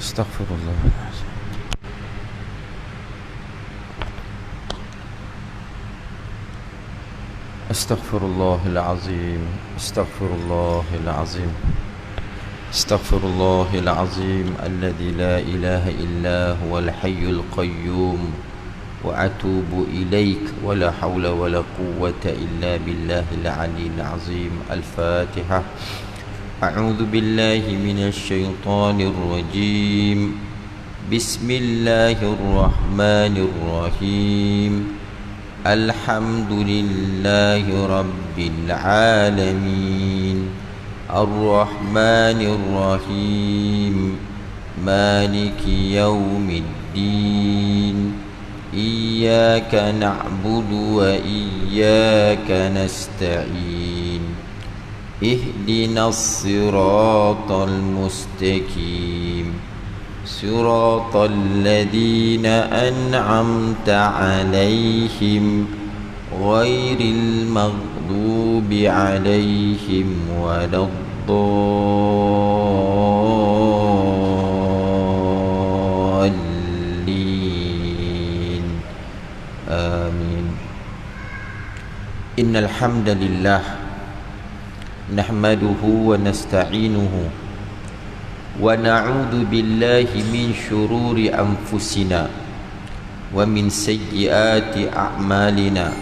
استغفر الله استغفر الله العظيم استغفر الله العظيم استغفر الله العظيم الذي لا إله إلا هو الحي القيوم وأتوب إليك ولا حول ولا قوة إلا بالله العلي العظيم. الفاتحة. أعوذ بالله من الشيطان الرجيم. بسم الله الرحمن الرحيم. الحمد لله رب العالمين الرحمن الرحيم مالك يوم الدين إياك نعبد وإياك نستعين اهدنا الصراط المستقيم صراط الذين أنعمت عليهم غير المغضوب عليهم ولا الضالين آمين. إن الحمد لله نحمده ونستعينه ونعوذ بالله من شرور أنفسنا ومن سيئات أعمالنا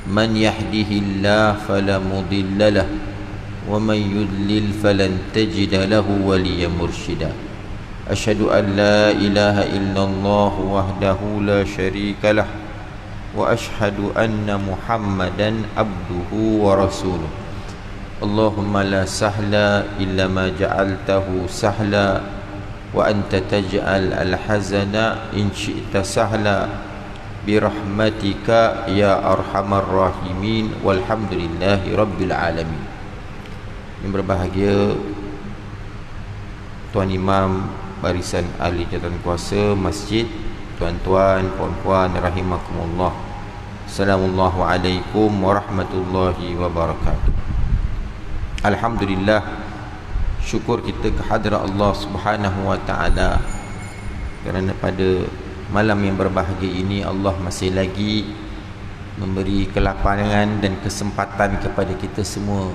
من يهده الله فلا مضل له ومن يضلل فلن تجد له وليا مرشدا. أشهد أن لا إله إلا الله وحده لا شريك له وأشهد أن محمدا عبده ورسوله. اللهم لا سهل إلا ما جعلته سهلا وأنت تجعل الحزن إن شئت سهلا برحمتك يا أرحم الراحمين والحمد لله رب العالمين. Yang berbahagia Tuan Imam Barisan Ahli Jawatan Kuasa Masjid, tuan-tuan, puan-puan rahimakumullah. Assalamualaikum warahmatullahi wabarakatuh. Alhamdulillah, syukur kita kehadrat Allah Subhanahu wa taala kerana pada malam yang berbahagia ini Allah masih lagi memberi kelapangan dan kesempatan kepada kita semua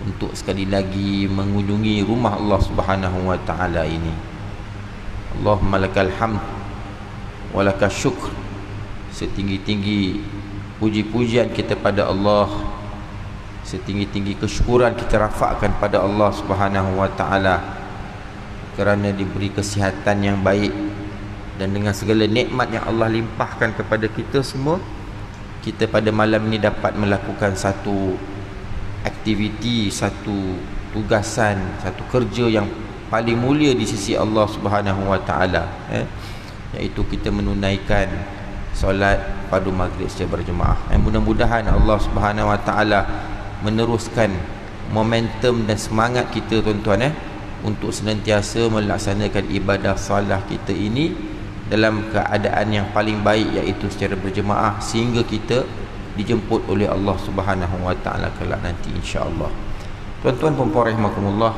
untuk sekali lagi mengunjungi rumah Allah Subhanahu wa taala ini. Allahumma lakal hamd wa lakal syukr. Setinggi-tinggi puji-pujian kita pada Allah, setinggi-tinggi kesyukuran kita rafakkan pada Allah Subhanahu wa taala kerana diberi kesihatan yang baik dan dengan segala nikmat yang Allah limpahkan kepada kita semua, kita pada malam ini dapat melakukan satu aktiviti, satu tugasan, satu kerja yang paling mulia di sisi Allah Subhanahu wa taala, iaitu kita menunaikan solat padu maghrib secara berjemaah. Mudah-mudahan Allah Subhanahu wa taala meneruskan momentum dan semangat kita tuan-tuan untuk senantiasa melaksanakan ibadah salah kita ini dalam keadaan yang paling baik, iaitu secara berjemaah, sehingga kita dijemput oleh Allah Subhanahu wa taala kelak nanti insya-Allah. Tuan-tuan puan-puan rahimakumullah,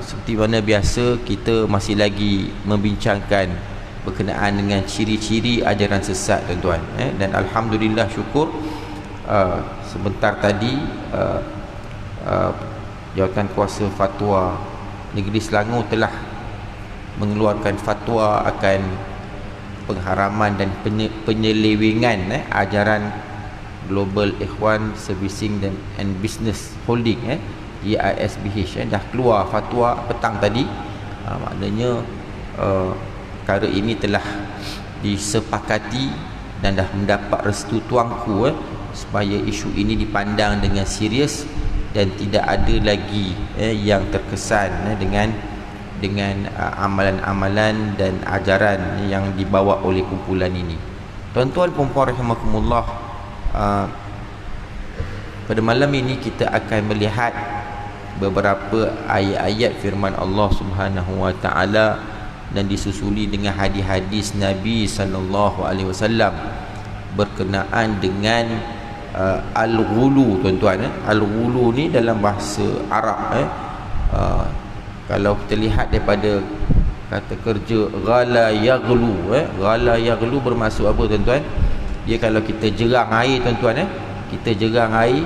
seperti mana biasa kita masih lagi membincangkan berkenaan dengan ciri-ciri ajaran sesat tuan-tuan, dan alhamdulillah syukur sebentar tadi Jawatan Kuasa Fatwa Negeri Selangor telah mengeluarkan fatwa akan pengharaman dan penyelewengan ajaran Global Ikhwan Servicing and Business Holding, GISBH. Dah keluar fatwa petang tadi. Maknanya perkara ini telah disepakati dan dah mendapat restu tuanku supaya isu ini dipandang dengan serius dan tidak ada lagi yang terkesan dengan amalan-amalan dan ajaran yang dibawa oleh kumpulan ini. Tuan-tuan puan-puan rahimakumullah, pada malam ini kita akan melihat beberapa ayat-ayat firman Allah Subhanahu wa taala dan disusuli dengan hadis-hadis Nabi sallallahu alaihi wasallam berkenaan dengan al-ghulu tuan-tuan. Al-ghulu ni dalam bahasa Arab, kalau kita lihat daripada kata kerja ghala yaghlu. Ghala yaghlu bermaksud apa tuan-tuan? Dia kalau kita jerang air tuan-tuan, kita jerang air,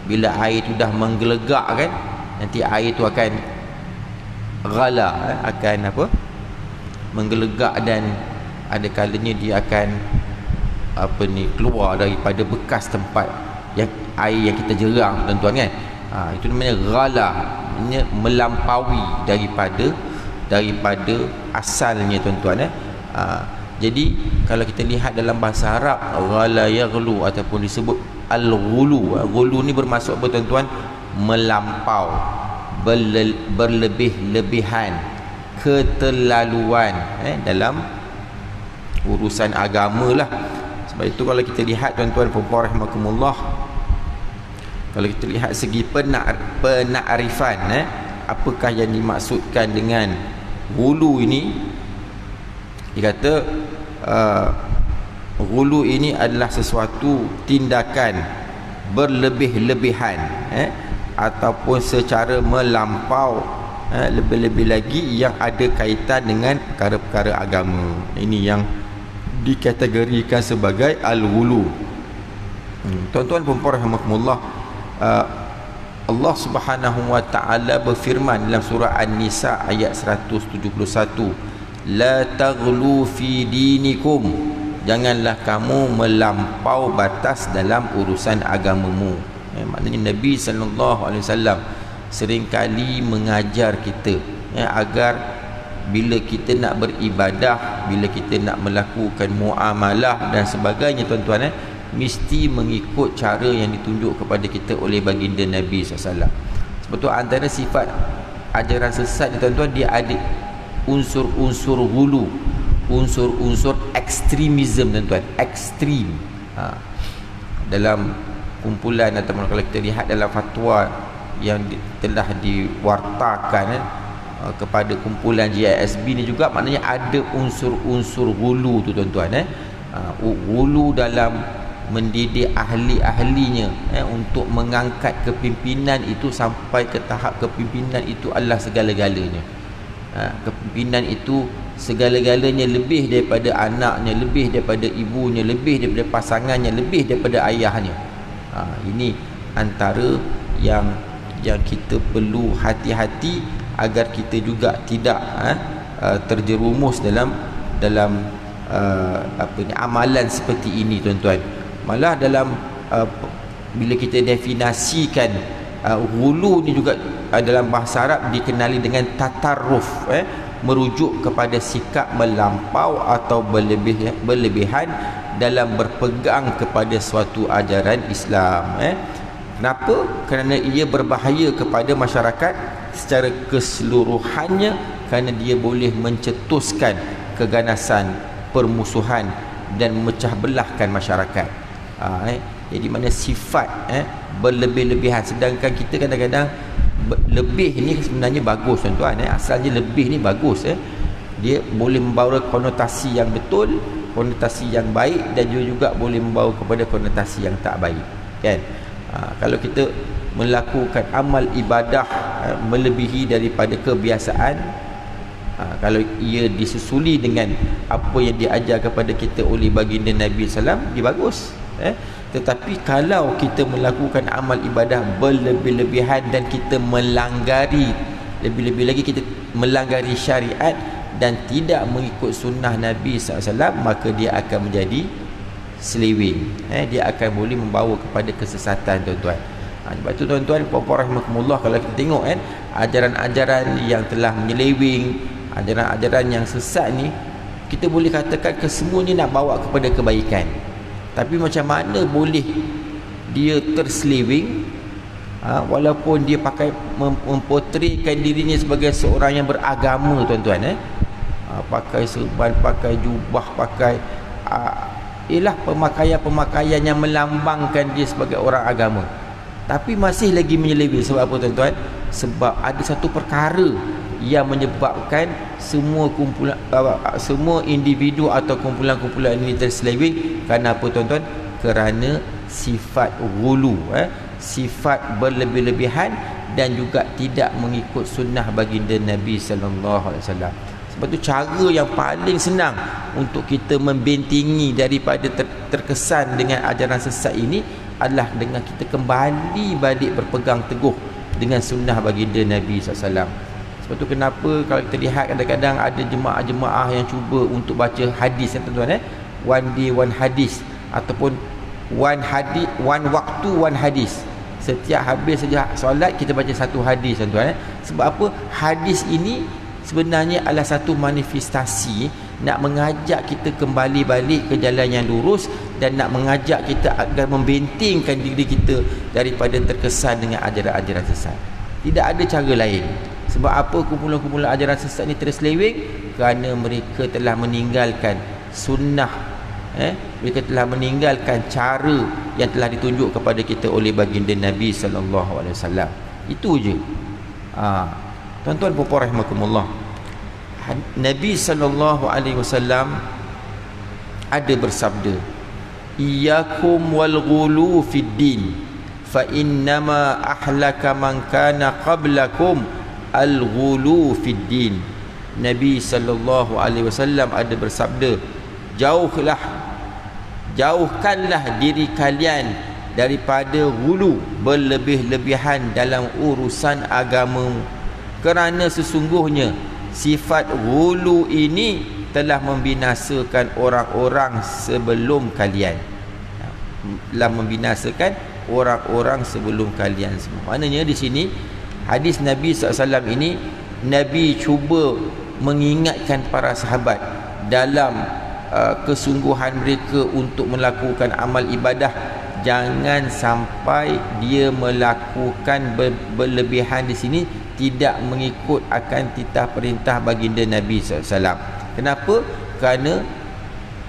bila air tu dah menggelegak kan, nanti air tu akan ghala, akan apa, menggelegak, dan ada kalanya dia akan apa ni, keluar daripada bekas tempat yang air yang kita jerang tuan-tuan kan. Itu namanya ghala, maknanya melampaui daripada asalnya tuan-tuan. Jadi kalau kita lihat dalam bahasa Arab, ghala yaghlu ataupun disebut al-ghulu. Ghulu ni bermaksud apa tuan-tuan? Melampau, berlebih-lebihan, keterlaluan dalam urusan agama lah. Sebab itu kalau kita lihat tuan-tuan puan-puan rahimakumullah, kalau kita lihat segi penakrifan, apakah yang dimaksudkan dengan ghulu ini, dia kata ghulu ini adalah sesuatu tindakan berlebih-lebihan ataupun secara melampau, lebih-lebih lagi yang ada kaitan dengan perkara-perkara agama. Ini yang dikategorikan sebagai al-ghulu. Tuan-tuan puan-puan rahimakumullah, Allah Subhanahu wa taala berfirman dalam surah An-Nisa ayat 171, la taghlu fi dinikum, janganlah kamu melampau batas dalam urusan agamamu. Maknanya Nabi sallallahu alaihi wasallam seringkali mengajar kita agar bila kita nak beribadah, bila kita nak melakukan muamalah dan sebagainya tuan-tuan, mesti mengikut cara yang ditunjuk kepada kita oleh baginda Nabi SAW. Sebab tu antara sifat ajaran sesat tuan-tuan, dia ada unsur-unsur ghulu, unsur-unsur ekstremism tuan-tuan, ekstrim. Dalam kumpulan ataupun kalau kita lihat dalam fatwa yang telah diwartakan kepada kumpulan GISB ni juga, maknanya ada unsur-unsur ghulu tu tuan-tuan. Ghulu dalam mendidik ahli-ahlinya untuk mengangkat kepimpinan itu sampai ke tahap kepimpinan itu adalah segala-galanya. Kepimpinan itu segala-galanya, lebih daripada anaknya, lebih daripada ibunya, lebih daripada pasangannya, lebih daripada ayahnya. Ini antara yang kita perlu hati-hati agar kita juga tidak terjerumus dalam amalan seperti ini tuan-tuan. Malah dalam bila kita definisikan ghulu ni juga dalam bahasa Arab dikenali dengan tatarruf, merujuk kepada sikap melampau atau berlebihan dalam berpegang kepada suatu ajaran Islam. Kenapa? Kerana ia berbahaya kepada masyarakat secara keseluruhannya, kerana dia boleh mencetuskan keganasan, permusuhan dan memecah belahkan masyarakat. Jadi mana sifat berlebih-lebihan, sedangkan kita kadang-kadang lebih ni sebenarnya bagus tuan-tuan. Asalnya lebih ni bagus. Dia boleh membawa konotasi yang betul, konotasi yang baik, dan juga boleh membawa kepada konotasi yang tak baik, kan? Kalau kita melakukan amal ibadah melebihi daripada kebiasaan, kalau ia disusuli dengan apa yang diajar kepada kita oleh baginda Nabi SAW, dia bagus. Tetapi kalau kita melakukan amal ibadah berlebih-lebihan dan kita melanggar,i lebih-lebih lagi kita melanggar,i syariat dan tidak mengikut sunnah Nabi SAW, maka dia akan menjadi selewing. Dia akan boleh membawa kepada kesesatan tuan-tuan. Sebab tu tuan-tuan puan-puan rahimakumullah, kalau kita tengok ajaran-ajaran yang telah menyeleweng, ajaran-ajaran yang sesat ni, kita boleh katakan kesemuanya nak bawa kepada kebaikan. Tapi macam mana boleh dia terseleweng, walaupun dia pakai memportraykan dirinya sebagai seorang yang beragama tuan-tuan, pakai serban, pakai jubah, pakai ialah pemakaian-pemakaian yang melambangkan dia sebagai orang agama, tapi masih lagi menyeleweng. Sebab apa tuan-tuan? Sebab ada satu perkara yang menyebabkan semua kumpulan, semua individu atau kumpulan-kumpulan ini terseleweng. Kerana apa tuan-tuan? Kerana sifat ghulu, sifat berlebih-lebihan dan juga tidak mengikut sunnah baginda Nabi sallallahu alaihi wasallam. Sebab tu cara yang paling senang untuk kita membentengi daripada terkesan dengan ajaran sesat ini adalah dengan kita kembali balik berpegang teguh dengan sunnah baginda Nabi SAW. Sebab tu kenapa kalau kita lihat kadang-kadang ada jemaah-jemaah yang cuba untuk baca hadis, tuan-tuan, one day one hadis, ataupun one waktu one hadis. Setiap habis saja solat kita baca satu hadis, tuan-tuan. Sebab apa? Hadis ini sebenarnya adalah satu manifestasi nak mengajak kita kembali balik ke jalan yang lurus dan nak mengajak kita agar membentingkan diri kita daripada terkesan dengan ajaran-ajaran sesat. Tidak ada cara lain. Sebab apa kumpulan-kumpulan ajaran sesat ni terseleweng? Kerana mereka telah meninggalkan sunnah, mereka telah meninggalkan cara yang telah ditunjuk kepada kita oleh baginda Nabi sallallahu alaihi wasallam. Itu je. Tuan-tuan dan puan rahimakumullah, Nabi sallallahu alaihi wasallam ada bersabda, "Iyyakum wal ghulu fid din, fa innama ahlaka man kana qablakum al ghulu fid din." Nabi sallallahu alaihi wasallam ada bersabda, jauhkanlah diri kalian daripada ghulu, berlebih-lebihan dalam urusan agama, kerana sesungguhnya sifat ghulu ini telah membinasakan orang-orang sebelum kalian. Telah membinasakan orang-orang sebelum kalian semua. Maknanya di sini hadis Nabi SAW ini, Nabi cuba mengingatkan para sahabat dalam kesungguhan mereka untuk melakukan amal ibadah. Jangan sampai dia melakukan berlebihan di sini, tidak mengikut akan titah perintah baginda Nabi SAW. Kenapa? Kerana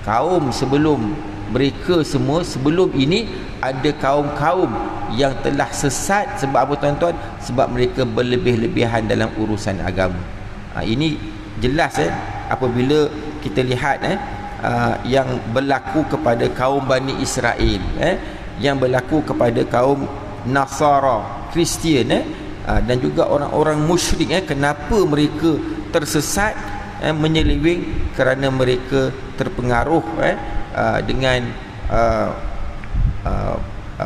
kaum sebelum mereka semua, sebelum ini ada kaum-kaum yang telah sesat. Sebab apa, tuan-tuan? Sebab mereka berlebih-lebihan dalam urusan agama. Ini jelas apabila kita lihat yang berlaku kepada kaum Bani Israel, yang berlaku kepada kaum Nasara, Kristian, dan juga orang-orang musyrik. Kenapa mereka tersesat, menyeleweng? Kerana mereka terpengaruh dengan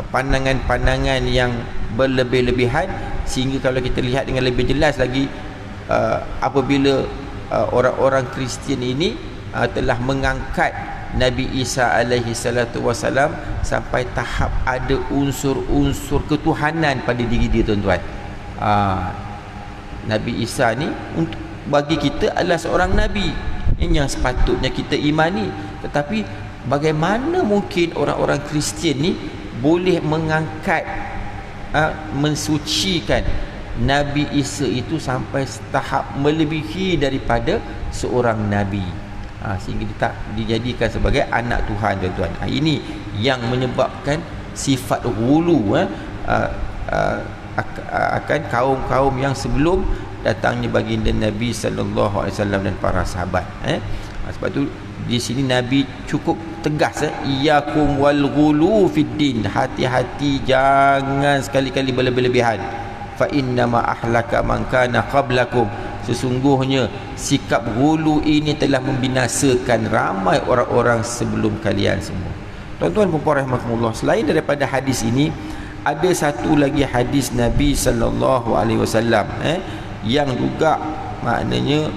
pandangan-pandangan yang berlebih-lebihan. Sehingga kalau kita lihat dengan lebih jelas lagi, apabila orang-orang Kristian ini telah mengangkat Nabi Isa alaihi salatu wasalam sampai tahap ada unsur-unsur ketuhanan pada diri dia, tuan-tuan. Nabi Isa ni bagi kita adalah seorang nabi yang sepatutnya kita imani. Tetapi bagaimana mungkin orang-orang Kristian ni boleh mengangkat, mensucikan Nabi Isa itu sampai tahap melebihi daripada seorang nabi, sehingga dia tak dijadikan sebagai anak Tuhan, tuan-tuan. Ini yang menyebabkan sifat ghulu akan kaum-kaum yang sebelum datangnya baginda Nabi sallallahu alaihi wasallam dan para sahabat. Sebab tu di sini Nabi cukup tegas, iyyakum wal ghulu fid din, hati-hati, jangan sekali-kali berlebih-lebihan. Fa innama ahlaka man kana qablakum, sesungguhnya sikap ghulu ini telah membinasakan ramai orang-orang sebelum kalian semua. Tuan-tuan dan puan rahimakumullah, selain daripada hadis ini, ada satu lagi hadis Nabi sallallahu alaihi wasallam yang juga maknanya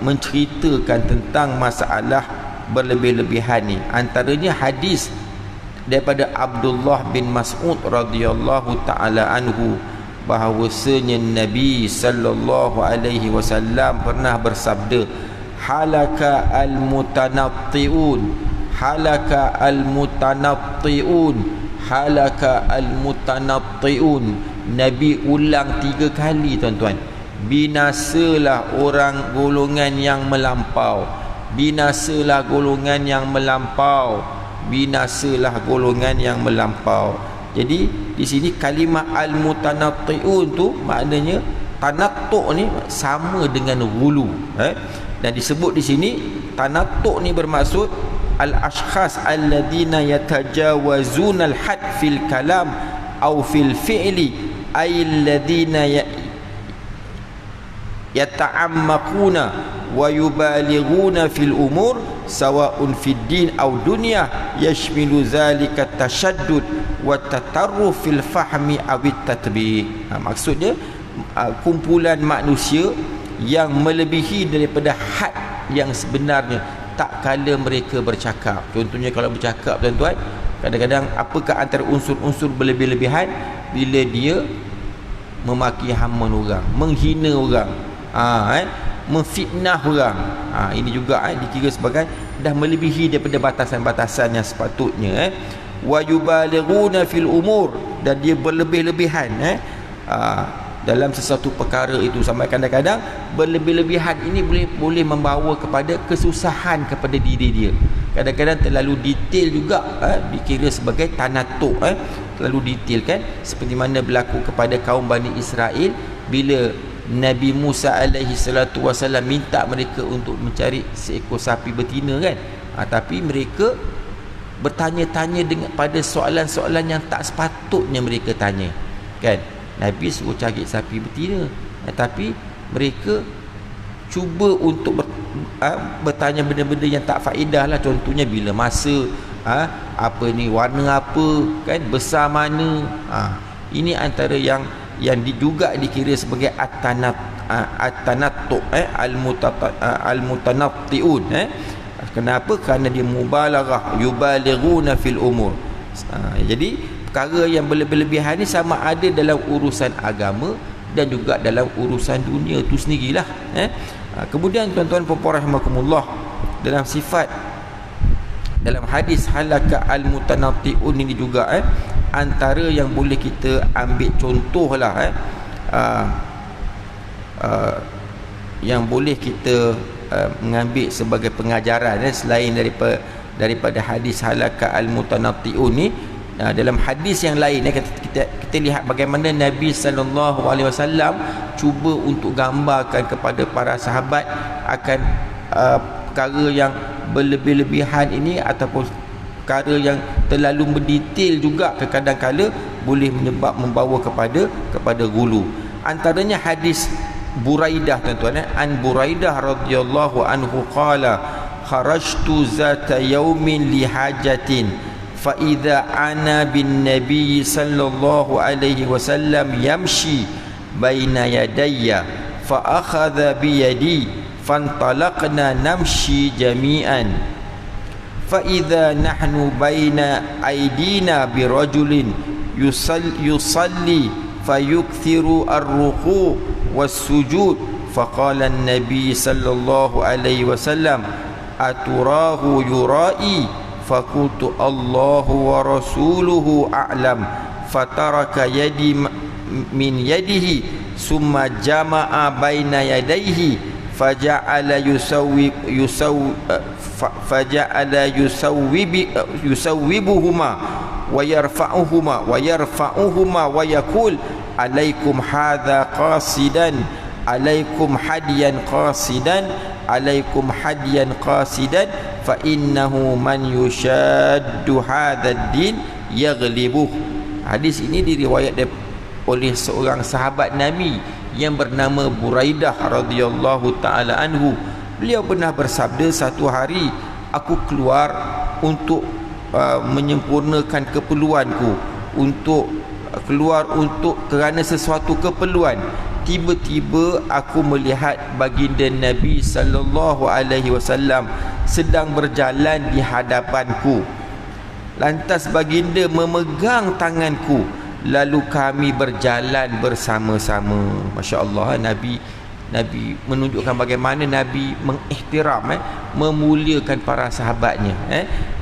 menceritakan tentang masalah berlebih-lebihan ni. Antaranya hadis daripada Abdullah bin Mas'ud radhiyallahu taala anhu, bahawasanya Nabi sallallahu alaihi wasallam pernah bersabda, halaka al-mutanatti'un, halaka al-mutanatti'un, halaka al-mutanatti'un. Nabi ulang 3 kali, tuan-tuan. Binasalah orang golongan yang melampau, binasalah golongan yang melampau, binasalah golongan yang melampau. Jadi di sini kalimah al-mutanatti'un tu maknanya tanattu' ni sama dengan ghulu, dan disebut di sini tanattu' ni bermaksud al-ashkhas alladhina yatajawazuna al-had fil kalam au fil fi'li, ay alladhina yata'ammakuna wa yubalighuna fil umur sawa'un fid din aw dunya yashmilu zalika tashaddud wa tatarruf fil fahmi aw tatbiq. Maksudnya kumpulan manusia yang melebihi daripada had yang sebenarnya tak kala mereka bercakap. Contohnya kalau bercakap tuan-tuan, kadang-kadang apakah antara unsur-unsur berlebih-lebihan? Bila dia memaki haman orang, menghina orang, memfitnah orang, ini juga dikira sebagai dah melebihi daripada batasan-batasan yang sepatutnya. Wa yubalighuna fil umur, dan dia berlebih-lebihan dalam sesuatu perkara itu, sampai kadang-kadang berlebih-lebihan ini boleh membawa kepada kesusahan kepada diri dia. Kadang-kadang terlalu detail juga dikira sebagai tanatuk, terlalu detail kan, seperti mana berlaku kepada kaum Bani Israel bila Nabi Musa alaihi salatu wasallam minta mereka untuk mencari seekor sapi betina kan, tapi mereka bertanya-tanya dengan pada soalan-soalan yang tak sepatutnya mereka tanya kan. Nabi suruh cari sapi betina, tapi mereka cuba untuk bertanya benda-benda yang tak faedah lah. Contohnya bila masa, apa ni, warna apa kan, besar mana. Ini antara yang juga dikira sebagai at-tanattu, al-mutanatti'un. Kenapa? Kerana dia mubalaghah, yubalighuna fil umur. Jadi perkara yang berlebih-lebihan ni sama ada dalam urusan agama dan juga dalam urusan dunia tu sendirilah. Kemudian tuan-tuan dan puan-puan rahimakumullah, dalam sifat dalam hadis halaka al-mutanatti'un ini juga antara yang boleh kita ambil contoh lah, yang boleh kita mengambil sebagai pengajaran selain daripada hadis halaka al-mutanatti'un ni. Dalam hadis yang lain kita lihat bagaimana Nabi sallallahu alaihi wasallam cuba untuk gambarkan kepada para sahabat akan perkara yang berlebih-lebihan ini, ataupun perkara yang terlalu mendetail juga kadang-kala boleh membawa kepada gulu. Antaranya hadis Buraidah tuan-tuan, an Buraidah radhiyallahu anhu qala kharajtu zata yaumin li hajatin فإذا أنا بالنبي صلى الله عليه وسلم يمشي بين يدي فأخذ بيدي فانطلقنا نمشي جميعا فإذا نحن بين أيدينا برجل يصلي فيكثر الركوع والسجود فقال النبي صلى الله عليه وسلم أتراه يرائي فقلت الله ورسوله أعلم فترك يدي من يده ثم جمع بين يديه فجعل يسوبهما ويرفعهما ويقول عليكم هذا قاصدا عليكم حديا قاصدا عليكم حديا قاصدا فإنه من يشاد هذا الدين يغلبه. Hadis ini diriwayatkan oleh seorang sahabat Nabi yang bernama Buraidah radhiyallahu taala anhu. Beliau pernah bersabda, satu hari aku keluar untuk menyempurnakan keperluanku, untuk keluar untuk kerana sesuatu keperluan. Tiba-tiba aku melihat baginda Nabi sallallahu alaihi wasallam sedang berjalan di hadapanku. Lantas baginda memegang tanganku, lalu kami berjalan bersama-sama. Masya-Allah, Nabi menunjukkan bagaimana Nabi mengihtiram, memuliakan para sahabatnya.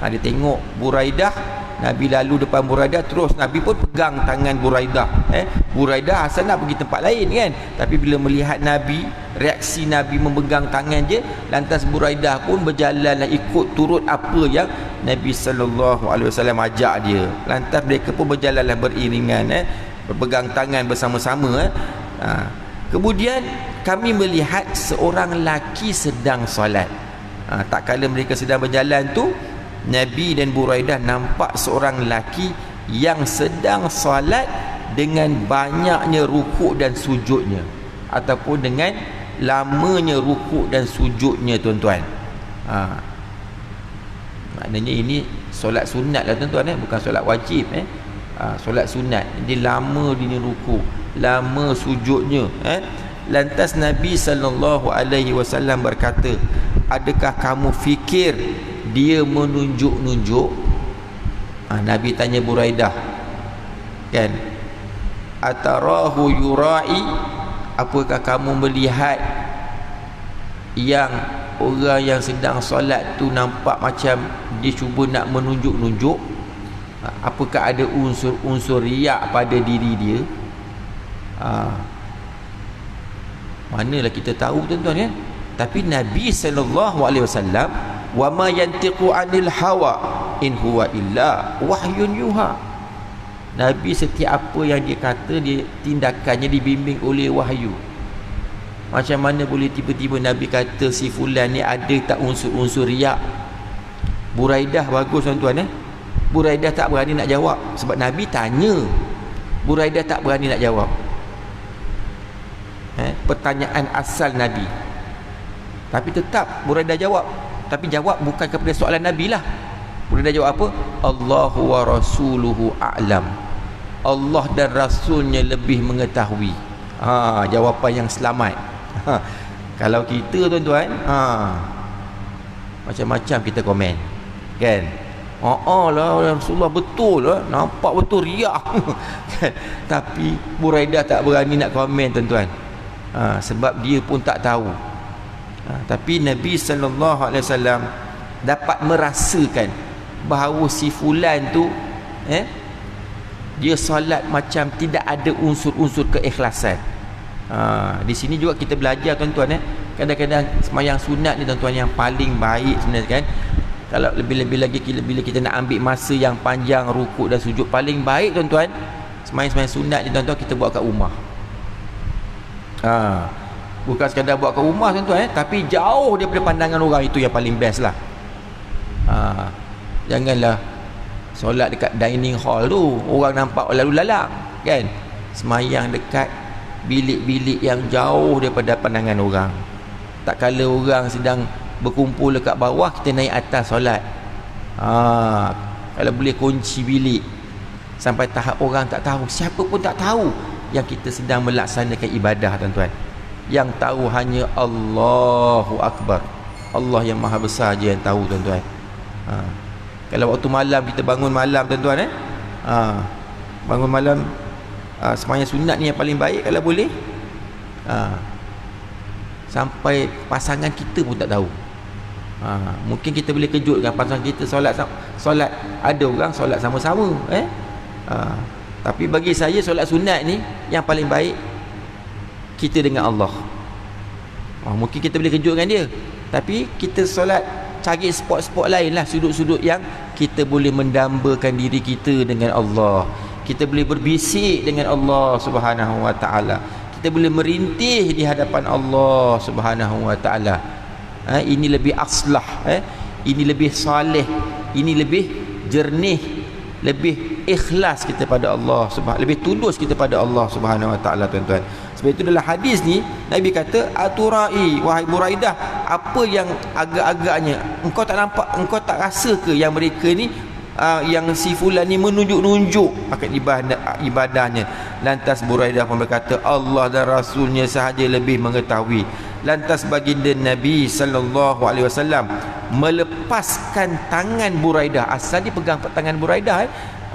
Dia tengok Buraidah, Nabi lalu depan Buraidah, terus Nabi pun pegang tangan Buraidah. Buraidah asal nak pergi tempat lain kan, tapi bila melihat Nabi, reaksi Nabi memegang tangan je, lantas Buraidah pun berjalanlah ikut turut apa yang Nabi sallallahu alaihi wasallam ajak dia. Lantas mereka pun berjalanlah beriringan, berpegang tangan bersama-sama. Kemudian kami melihat seorang lelaki sedang solat. Tak kala mereka sedang berjalan tu, Nabi dan Buraidah nampak seorang lelaki yang sedang solat dengan banyaknya rukuk dan sujudnya, ataupun dengan lamanya rukuk dan sujudnya tuan-tuan. Maknanya ini solat sunat lah tuan-tuan, bukan solat wajib. Solat sunat, jadi lama dia rukuk, lama sujudnya. Lantas Nabi SAW berkata, adakah kamu fikir dia menunjuk-nunjuk? Nabi tanya Buraidah, kan, atarahu yurai, apakah kamu melihat yang orang yang sedang solat tu nampak macam dia cuba nak menunjuk-nunjuk? Apakah ada unsur-unsur riak pada diri dia? Manalah kita tahu tuan-tuan, Tapi Nabi SAW, wa ma yantiqu anil hawa in huwa illa wahyun yuha. Nabi setiap apa yang dia kata, dia tindakannya dibimbing oleh wahyu. Macam mana boleh tiba-tiba Nabi kata si fulan ni ada tak unsur-unsur riak? Buraidah bagus tuan-tuan, Buraidah tak berani nak jawab sebab Nabi tanya. Buraidah tak berani nak jawab. Pertanyaan asal Nabi. Tapi tetap Buraidah jawab. Tapi jawab bukan kepada soalan Nabi lah. Buraidah jawab apa? Allahu wa rasuluhu a'lam. Allah dan Rasulnya lebih mengetahui. Jawapan yang selamat. Kalau kita tuan-tuan, macam-macam kita komen, kan? Lah Rasulullah betul lah, nampak betul riak. Kan? Tapi Buraidah tak berani nak komen tuan-tuan. Sebab dia pun tak tahu. Tapi Nabi SAW dapat merasakan bahawa si fulan tu dia solat macam tidak ada unsur-unsur keikhlasan. Di sini juga kita belajar tuan-tuan, kadang-kadang sembahyang sunat ni tuan-tuan yang paling baik sebenarnya, kan. Kalau lebih-lebih lagi bila kita nak ambil masa yang panjang rukuk dan sujud, paling baik tuan-tuan sembahyang sunat ni tuan-tuan kita buat kat rumah. Bukan sekadar buat kat rumah tuan-tuan, tapi jauh daripada pandangan orang, itu yang paling best lah. Janganlah solat dekat dining hall tu, orang nampak lalu lalang, kan. Semayang dekat bilik-bilik yang jauh daripada pandangan orang. Tak kala orang sedang berkumpul dekat bawah, kita naik atas solat. Kalau boleh kunci bilik sampai tahap orang tak tahu, siapa pun tak tahu yang kita sedang melaksanakan ibadah tuan-tuan. Yang tahu hanya Allahu Akbar, Allah yang maha besar je yang tahu tuan-tuan. Kalau waktu malam kita bangun malam tuan-tuan, bangun malam, sembahyang sunat ni yang paling baik kalau boleh, sampai pasangan kita pun tak tahu. Mungkin kita boleh kejutkan pasangan kita solat, ada orang solat sama-sama, tapi bagi saya solat sunat ni yang paling baik kita dengan Allah. Mungkin kita boleh kejutkan dia, tapi kita solat cari spot-spot lain lah, sudut-sudut yang kita boleh mendambakan diri kita dengan Allah. Kita boleh berbisik dengan Allah Subhanahu wa taala. Kita boleh merintih di hadapan Allah Subhanahu wa taala. Ini lebih aslah, ini lebih saleh, ini lebih jernih, lebih ikhlas kita pada Allah Subhanahu, lebih tulus kita pada Allah Subhanahu wa taala tuan-tuan. Sebab itu dalam hadis ni Nabi kata, aturai wahai Buraidah, apa yang agak-agaknya engkau tak nampak, engkau tak rasa ke yang mereka ni yang si fulan ni menunjuk-nunjuk akan ibadahnya? Lantas Buraidah pun berkata, Allah dan Rasulnya sahaja lebih mengetahui. Lantas baginda Nabi SAW melepaskan tangan Buraidah. Asal dia pegang tangan Buraidah,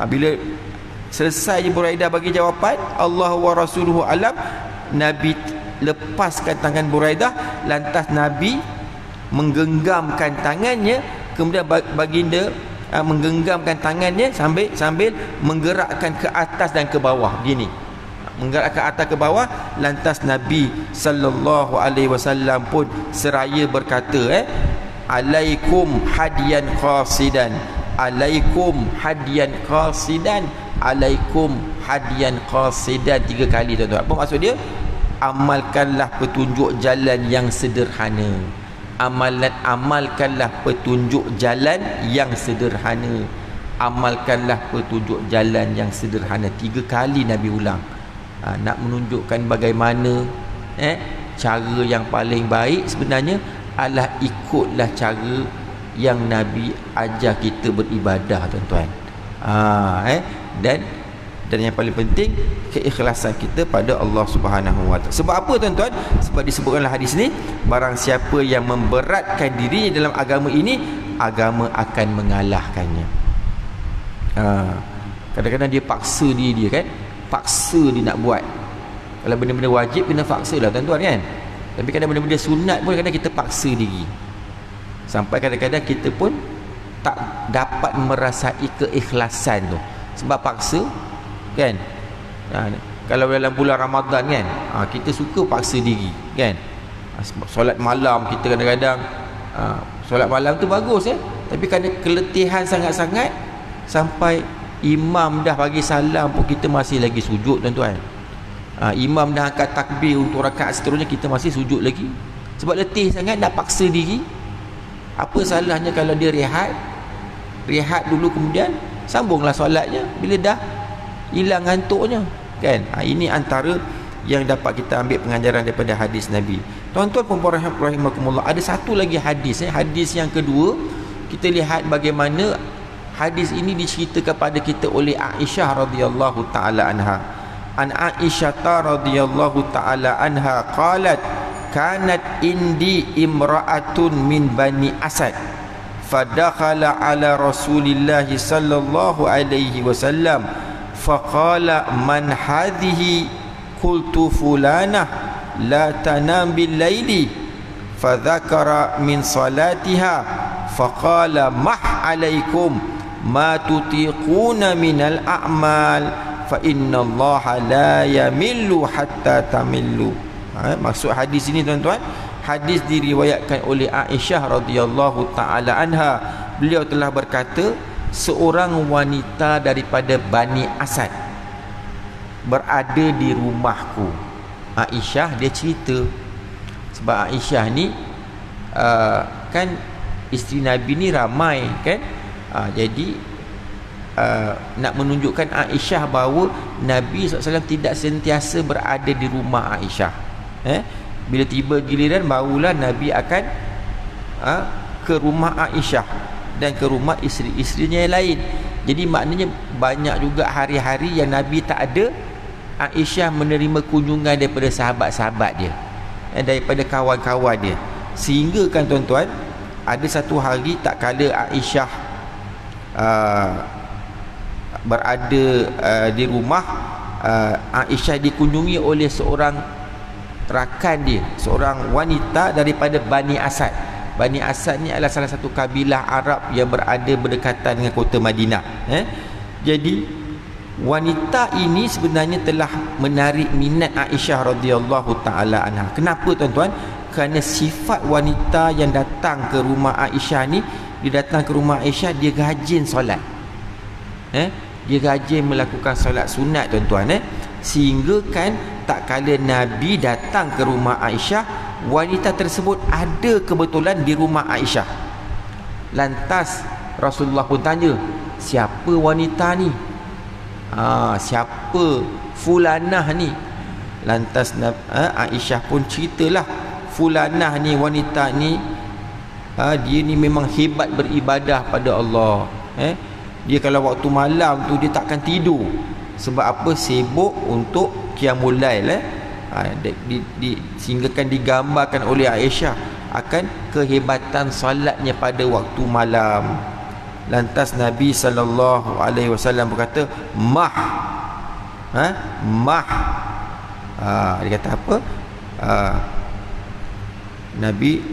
bila selesai je Buraidah bagi jawapan Allah wa rasuluhu alam, Nabi lepaskan tangan Buraidah. Lantas Nabi menggenggamkan tangannya, kemudian baginda menggenggamkan tangannya sambil menggerakkan ke atas dan ke bawah, gini, menggerakkan atas ke bawah. Lantas Nabi sallallahu alaihi wasallam pun seraya berkata, alaikum hadiyan qasidan, alaikum hadiyan qasidan, alaikum hadiyan qasidan, 3 kali tuan-tuan. Apa maksud dia? Amalkanlah petunjuk jalan yang sederhana. Amalkanlah petunjuk jalan yang sederhana. Amalkanlah petunjuk jalan yang sederhana. 3 kali Nabi ulang. Nak menunjukkan bagaimana cara yang paling baik sebenarnya adalah ikutlah cara yang Nabi ajar kita beribadah, tuan-tuan. Dan yang paling penting, keikhlasan kita pada Allah Subhanahu Wa Taala. Sebab apa, tuan-tuan? Sebab disebutkanlah hadis ni, barang siapa yang memberatkan dirinya dalam agama ini, agama akan mengalahkannya. Kadang-kadang dia paksa diri dia, kan? Paksa dia nak buat. Kalau benda-benda wajib kena paksa lah, tuan-tuan, kan? Tapi kadang benda-benda sunat pun kadang kita paksa diri. Sampai kadang-kadang kita pun tak dapat merasai keikhlasan tu sebab paksa, kan? Kalau dalam bulan Ramadan, kan, kita suka paksa diri, kan? Solat malam kita kadang-kadang, solat malam tu bagus, tapi kerana keletihan sangat-sangat sampai imam dah bagi salam pun kita masih lagi sujud, tuan-tuan. Imam dah angkat takbir untuk rakaat seterusnya, kita masih sujud lagi sebab letih sangat, nak paksa diri. Apa salahnya kalau dia rehat dulu, kemudian sambunglah solatnya bila dah hilang ngantuknya, kan? Ini antara yang dapat kita ambil pengajaran daripada hadis Nabi. Tuan-tuan puan-puan rahimakumullah, ada satu lagi hadis, hadis yang kedua. Kita lihat bagaimana hadis ini diceritakan kepada kita oleh Aisyah radhiyallahu taala anha. An Aisyah radhiyallahu taala anha qalat, kanat indi imra'atun min bani Asad fadakhala ala Rasulillah sallallahu alaihi wasallam faqala man hadhihi, qultu fulanah la tanam bil laili, fadhakara min salatiha faqala mah alaikum ma tutiquna minal a'mal fa innallaha la yamillu hatta tamillu. Maksud hadis ini, tuan-tuan, hadis diriwayatkan oleh Aisyah radhiyallahu taala anha. Beliau telah berkata, seorang wanita daripada Bani Asad berada di rumahku. Aisyah dia cerita, sebab Aisyah ni kan isteri Nabi ni ramai, kan? Jadi nak menunjukkan Aisyah bahawa Nabi SAW tidak sentiasa berada di rumah Aisyah. Bila tiba giliran, barulah Nabi akan ke rumah Aisyah dan ke rumah isteri-isterinya yang lain. Jadi maknanya banyak juga hari-hari yang Nabi tak ada, Aisyah menerima kunjungan daripada sahabat-sahabat dia, daripada kawan-kawan dia. Sehingga kan, tuan-tuan, ada satu hari tak kala Aisyah berada di rumah, Aisyah dikunjungi oleh seorang rakan dia, seorang wanita daripada Bani Asad. Bani Asad ni adalah salah satu kabilah Arab yang berada berdekatan dengan kota Madinah. Jadi wanita ini sebenarnya telah menarik minat Aisyah radhiyallahu taala anha. Kenapa, tuan-tuan? Kerana sifat wanita yang datang ke rumah Aisyah ni, dia datang ke rumah Aisyah, dia rajin solat. Dia rajin melakukan solat sunat, tuan-tuan. Sehingga kan tak kala Nabi datang ke rumah Aisyah, wanita tersebut ada kebetulan di rumah Aisyah. Lantas Rasulullah pun tanya, siapa wanita ni? Siapa fulanah ni? Lantas Aisyah pun ceritalah, fulanah ni, wanita ni, dia ni memang hebat beribadah pada Allah. Dia kalau waktu malam tu dia takkan tidur. Sebab apa? Sibuk untuk qiyamul lail. Sehinggakan digambarkan oleh Aisyah akan kehebatan solatnya pada waktu malam. Lantas Nabi sallallahu alaihi wasallam berkata, mah. Mah. Dia kata apa? Nabi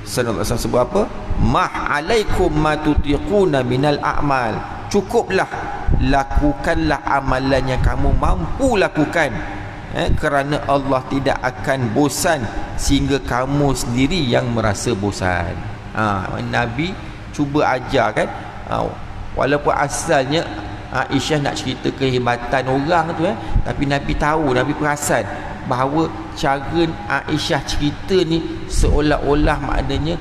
sallallahu alaihi wasallam sebut apa? Mah alaikum ma tutiquna minal a'mal. Cukuplah, lakukanlah amalan yang kamu mampu lakukan, kerana Allah tidak akan bosan sehingga kamu sendiri yang merasa bosan. Nabi cuba ajar, kan? Walaupun asalnya Aisyah nak cerita kehebatan orang tu, tapi Nabi tahu, Nabi perasan bahawa cara Aisyah cerita ni seolah-olah maknanya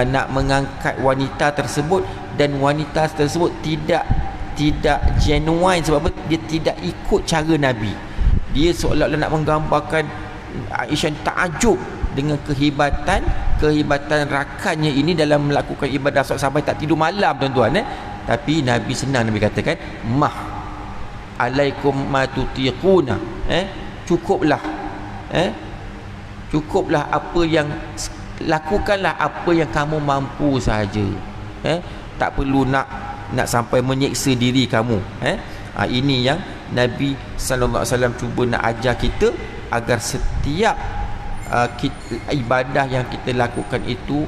nak mengangkat wanita tersebut, dan wanita tersebut tidak genuine. Sebab apa? Dia tidak ikut cara Nabi. Dia seolah-olah nak menggambarkan Aisyah takjub dengan kehebatan rakannya ini dalam melakukan ibadah solat sampai tak tidur malam tuan-tuan. Tapi Nabi senang, Nabi katakan mah alaikum ma tutiquna, cukuplah apa yang, lakukanlah apa yang kamu mampu saja, tak perlu nak sampai menyeksa diri kamu. Ini yang Nabi sallallahu alaihi wasallam cuba nak ajar kita, agar setiap ibadah yang kita lakukan itu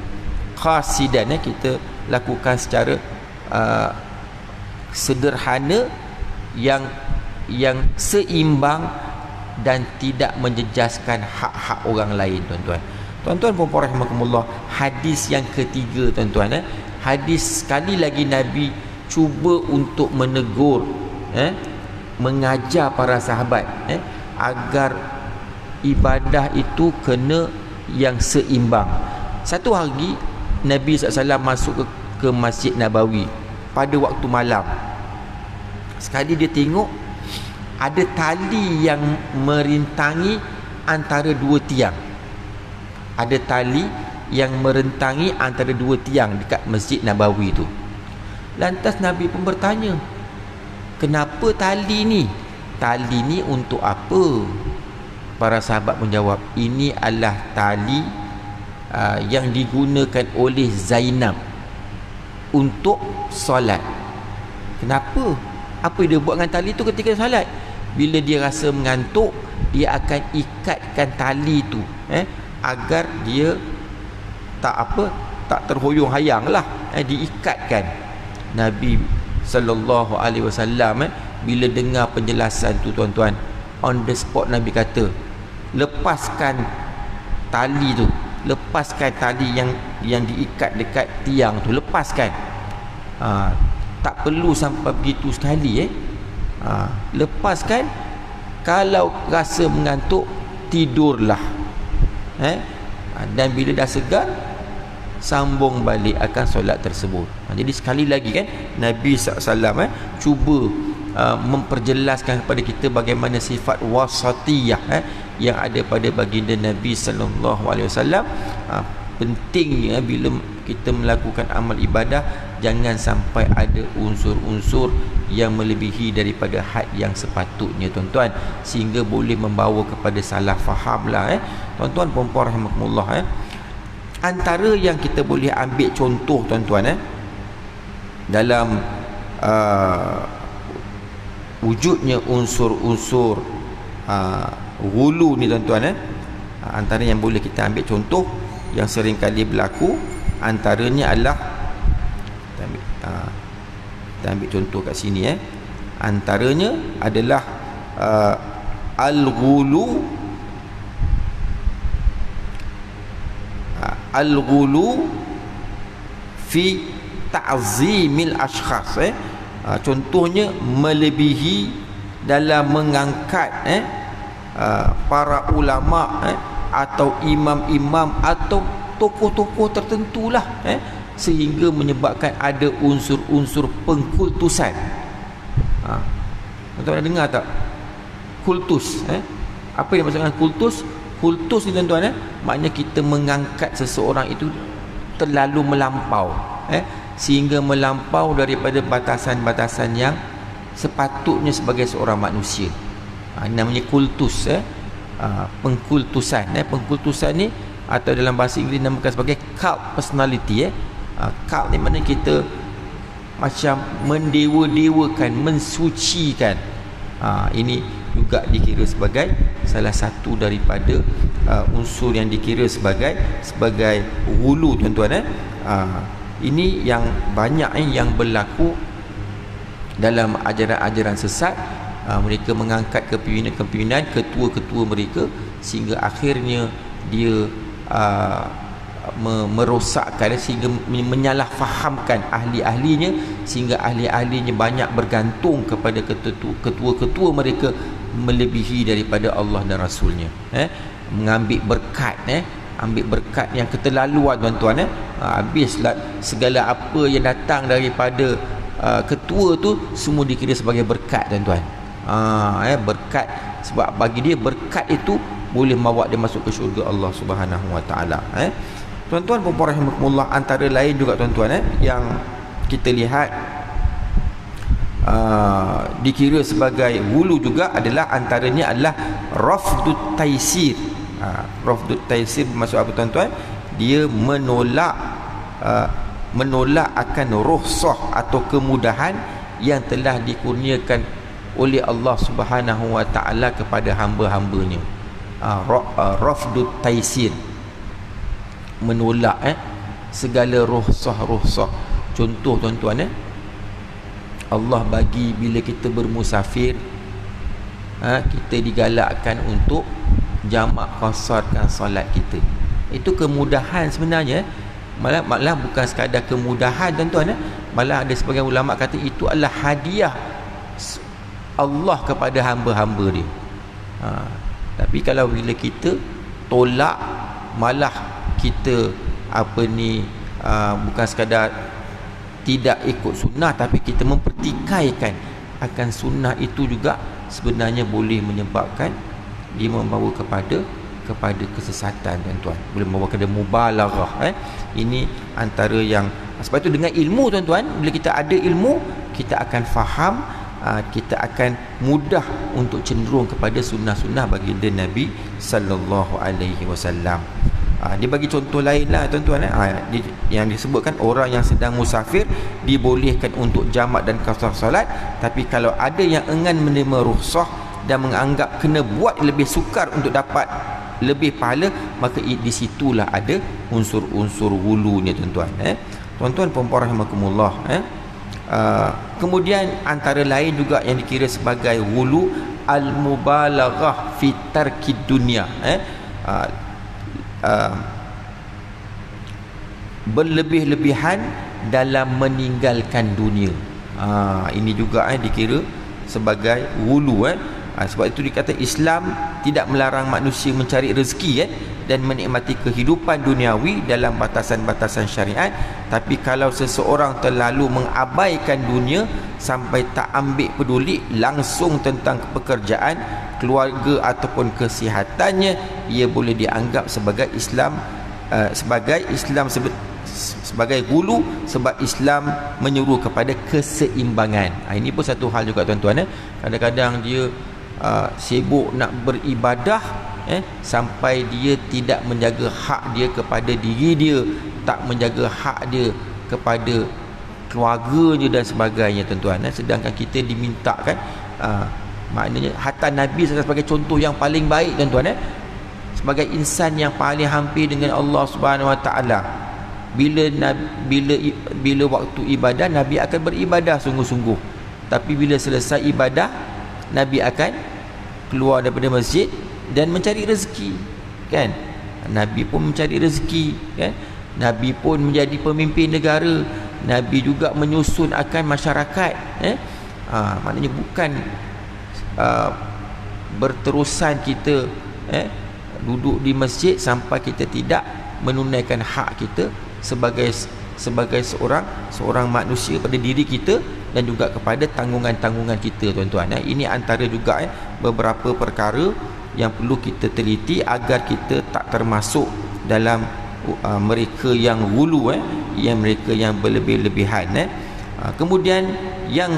qasidan, kita lakukan secara sederhana, yang seimbang dan tidak menjejaskan hak-hak orang lain, tuan-tuan. Tuan-tuan puan-puan rahimakumullah, hadis yang ketiga, tuan-tuan, hadis sekali lagi Nabi cuba untuk menegur, mengajar para sahabat, agar ibadah itu kena yang seimbang. Satu hari Nabi SAW masuk ke Masjid Nabawi pada waktu malam. Sekali dia tengok ada tali yang merintangi antara dua tiang. Ada tali yang merentangi antara dua tiang dekat Masjid Nabawi itu. Lantas Nabi pun bertanya, kenapa tali ni? Tali ni untuk apa? Para sahabat menjawab, ini adalah tali yang digunakan oleh Zainab untuk solat. Kenapa? Apa dia buat dengan tali tu ketika solat? Bila dia rasa mengantuk, dia akan ikatkan tali tu, agar dia tak terhoyong hayang lah, diikatkan. Nabi sallallahu alaihi wasallam bila dengar penjelasan tu, tuan-tuan, on the spot Nabi kata, lepaskan tali tu, lepaskan tali yang diikat dekat tiang tu, lepaskan. Tak perlu sampai begitu sekali, lepaskan. Kalau rasa mengantuk, tidurlah, dan bila dah segar, sambung balik akan solat tersebut. Jadi sekali lagi kan, Nabi SAW cuba memperjelaskan kepada kita bagaimana sifat wasatiyah yang ada pada baginda Nabi SAW. Pentingnya bila kita melakukan amal ibadah, jangan sampai ada unsur-unsur yang melebihi daripada had yang sepatutnya, tuan-tuan, sehingga boleh membawa kepada salah faham lah. Tuan-tuan puan-puan rahimakumullah, antara yang kita boleh ambil contoh, tuan-tuan, dalam wujudnya unsur-unsur ghulu ni, tuan-tuan, antara yang boleh kita ambil contoh yang sering kali berlaku, antaranya adalah kita ambil contoh kat sini, antaranya adalah al-ghulu fi ta'zimil ashkhas. Contohnya melebihi dalam mengangkat para ulama, atau imam-imam atau tokoh-tokoh tertentulah, sehingga menyebabkan ada unsur-unsur pengkultusan. Tuan-tuan dengar tak? Kultus, apa yang maksudkan kultus? Kultus ni, tuan-tuan, maknanya kita mengangkat seseorang itu terlalu melampau, sehingga melampau daripada batasan-batasan yang sepatutnya sebagai seorang manusia. Namanya kultus, pengkultusan. Pengkultusan ni, atau dalam bahasa Inggeris namakan sebagai cult personality. Cult ni maknanya kita macam mendewa-dewakan, mensucikan. Ini juga dikira sebagai salah satu daripada unsur yang dikira sebagai ghulu, tuan-tuan. Ini yang banyak yang berlaku dalam ajaran-ajaran sesat. Mereka mengangkat kepimpinan ketua-ketua mereka, sehingga akhirnya dia merosakkan, sehingga menyalahfahamkan ahli-ahlinya, sehingga ahli-ahlinya banyak bergantung kepada ketua-ketua mereka melebihi daripada Allah dan Rasulnya. Mengambil berkat, ambil berkat yang keterlaluan, tuan-tuan. Habislah segala apa yang datang daripada ketua tu semua dikira sebagai berkat, tuan-tuan. Berkat, sebab bagi dia berkat itu boleh bawa dia masuk ke syurga Allah Subhanahu Wa Taala. Tuan-tuan dan puan rahimakumullah, antara lain juga tuan-tuan yang kita lihat dikira sebagai hulu juga adalah antaranya adalah rafdut taisir. Rafdut taisir bermaksud apa tuan-tuan? Dia menolak akan rukhsah atau kemudahan yang telah dikurniakan oleh Allah Subhanahu Wa Taala kepada hamba-hambanya. Rafdut taisir, menolak segala rukhsah. Contoh tuan-tuan, Allah bagi bila kita bermusafir, kita digalakkan untuk jamak qasarkan solat kita. Itu kemudahan sebenarnya. Malah bukan sekadar kemudahan tuan-tuan, malah ada sebagian ulama kata itu adalah hadiah Allah kepada hamba-hamba dia. Tapi kalau bila kita tolak, malah kita bukan sekadar tidak ikut sunnah, tapi kita mempertikaikan akan sunnah, itu juga sebenarnya boleh menyebabkan dia membawa kepada kesesatan tuan-tuan, boleh membawa kepada mubalaghah. Ini antara yang, sebab itu dengan ilmu tuan-tuan, bila kita ada ilmu, kita akan faham, kita akan mudah untuk cenderung kepada sunnah-sunnah baginda Nabi sallallahu alaihi wasallam. Dia bagi contoh lain lah tuan-tuan, yang disebutkan orang yang sedang musafir dibolehkan untuk jamak dan qasar salat, tapi kalau ada yang enggan menerima rukhsah dan menganggap kena buat lebih sukar untuk dapat lebih pahala, maka di situlah ada unsur-unsur hulunya tuan-tuan. Tuan-tuan puan-puan rahimakumullah, kemudian antara lain juga yang dikira sebagai hulu, al-mubalaghah fi tarkid dunya. Berlebih-lebihan dalam meninggalkan dunia. Ini juga dikira sebagai hulu. Sebab itu dikata Islam tidak melarang manusia mencari rezeki dan menikmati kehidupan duniawi dalam batasan-batasan syariat, tapi kalau seseorang terlalu mengabaikan dunia sampai tak ambil peduli langsung tentang pekerjaan, keluarga ataupun kesihatannya, ia boleh dianggap sebagai sebagai hulu, sebab Islam menyuruh kepada keseimbangan. Ini pun satu hal juga tuan-tuan. Kadang-kadang dia sibuk nak beribadah, sampai dia tidak menjaga hak dia kepada diri dia, tak menjaga hak dia kepada keluarganya dan sebagainya tuan-tuan. Sedangkan kita dimintakan, maknanya hatta Nabi sebagai contoh yang paling baik tuan-tuan, sebagai insan yang paling hampir dengan Allah Subhanahu Wa Taala. Bila waktu ibadah, Nabi akan beribadah sungguh-sungguh, tapi bila selesai ibadah, Nabi akan keluar daripada masjid dan mencari rezeki, kan? Nabi pun mencari rezeki, kan? Nabi pun menjadi pemimpin negara. Nabi juga menyusun akan masyarakat. Maknanya bukan berterusan kita duduk di masjid sampai kita tidak menunaikan hak kita sebagai seorang manusia pada diri kita dan juga kepada tanggungan-tanggungan kita tuan-tuan. Ini antara juga beberapa perkara yang perlu kita teliti agar kita tak termasuk dalam mereka yang hulu, yang mereka yang berlebih-lebihan. Kemudian yang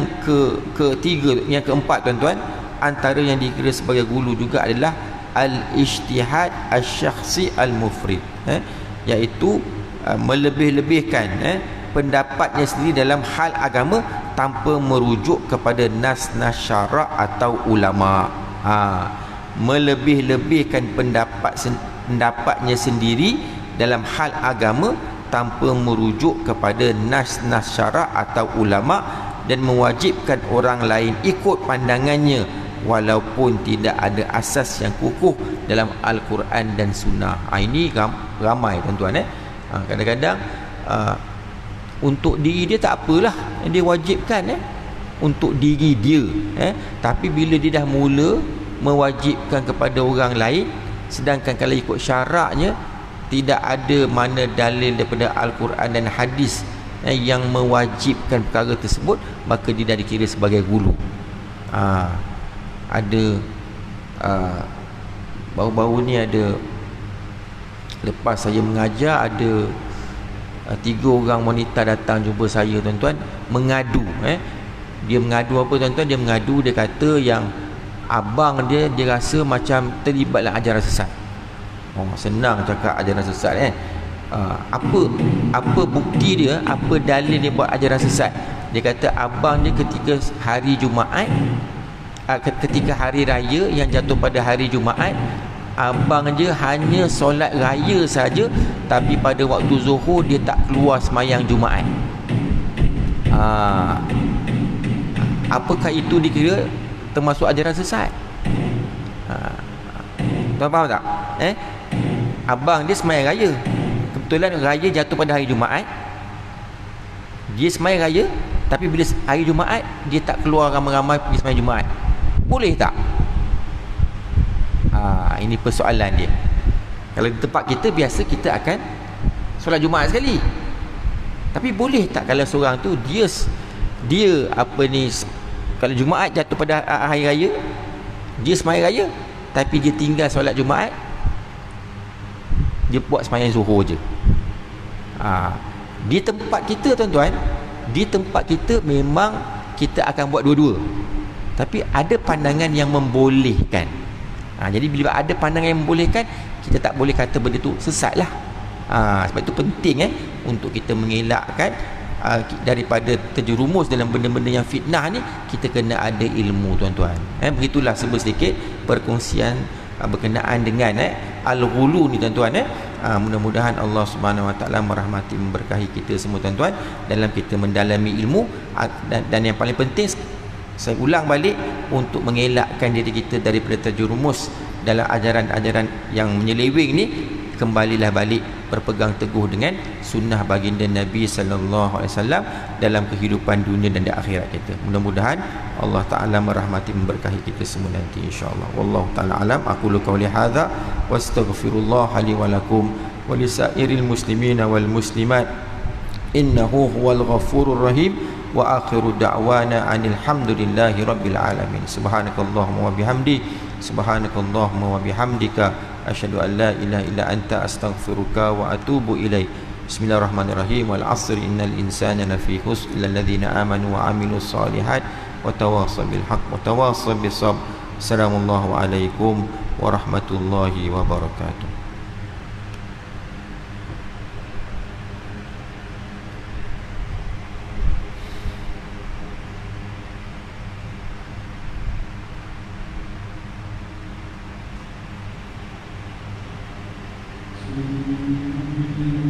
ketiga, yang keempat tuan-tuan, antara yang dikira sebagai hulu juga adalah al-ijtihad asy-syakhsi al-mufrid, iaitu melebih-lebihkan pendapatnya sendiri dalam hal agama tanpa merujuk kepada nas-nas syarak atau ulama. Melebih-lebihkan pendapatnya sendiri dalam hal agama tanpa merujuk kepada nas-nas syarak atau ulama, dan mewajibkan orang lain ikut pandangannya walaupun tidak ada asas yang kukuh dalam Al-Quran dan Sunnah. Ini ramai tuan-tuan. Kadang-kadang untuk diri dia tak apalah, dia wajibkan untuk diri dia, tapi bila dia dah mula mewajibkan kepada orang lain, sedangkan kalau ikut syaraknya tidak ada mana dalil daripada Al-Quran dan hadis yang mewajibkan perkara tersebut, maka dia dah dikira sebagai gulu. Ada Baru-baru ni ada, lepas saya mengajar, ada 3 orang wanita datang jumpa saya tuan-tuan, mengadu. Dia mengadu apa tuan-tuan? Dia mengadu, dia kata yang abang dia rasa macam terlibatlah ajaran sesat. Senang cakap ajaran sesat apa bukti dia, apa dalil dia buat ajaran sesat? Dia kata abang dia ketika hari Jumaat, ketika hari raya yang jatuh pada hari Jumaat, abang dia hanya solat raya saja, tapi pada waktu Zuhur dia tak keluar semayang Jumaat. Apakah itu dikira termasuk ajaran sesat? Tuan faham tak? Abang dia semayang raya, kebetulan raya jatuh pada hari Jumaat, dia semayang raya, tapi bila hari Jumaat dia tak keluar ramai-ramai pergi semayang Jumaat. Boleh tak? Ini persoalan dia. Kalau di tempat kita, biasa kita akan solat Jumaat sekali. Tapi boleh tak kalau seorang tu dia kalau Jumaat jatuh pada hari raya, dia semayang raya, tapi dia tinggal solat Jumaat, dia buat semayang Zuhur je. Di tempat kita tuan-tuan, di tempat kita memang kita akan buat dua-dua, tapi ada pandangan yang membolehkan. Jadi bila ada pandangan yang membolehkan, kita tak boleh kata benda tu sesat lah. Sebab itu penting untuk kita mengelakkan daripada terjerumus dalam benda-benda yang fitnah ni. Kita kena ada ilmu tuan-tuan. Begitulah sedikit perkongsian berkenaan dengan al-ghulu ni tuan-tuan. Mudah-mudahan Allah Subhanahu Wa Taala merahmati, memberkahi kita semua tuan-tuan dalam kita mendalami ilmu. Dan yang paling penting, saya ulang balik, untuk mengelakkan diri kita daripada terjerumus dalam ajaran-ajaran yang menyeleweng ni, kembalilah balik berpegang teguh dengan sunnah baginda Nabi sallallahu alaihi wasallam dalam kehidupan dunia dan di akhirat kita. Mudah-mudahan Allah Taala merahmati, memberkahi kita semua nanti insya-Allah. Wallahu taala alam. Aqulu qawli hadza wastaghfirullah li wa lakum wa lisairil muslimina wal muslimat innahu huwal ghafurur rahim. Wa akhiru da'wana anil hamdulillahi rabbil alamin. Subhanakallahumma wa bihamdi, subhanakallahumma wa bihamdika, asyhadu an la ilaha illa anta, astaghfiruka wa atubu ilaik. Bismillahirrahmanirrahim. Wal 'asri innal insana lafi khusr illa alladhina amanu wa 'amilus solihat wa tawassaw bil haqq wa tawassaw bis sabr. Assalamualaikum warahmatullahi wabarakatuh. Thank you.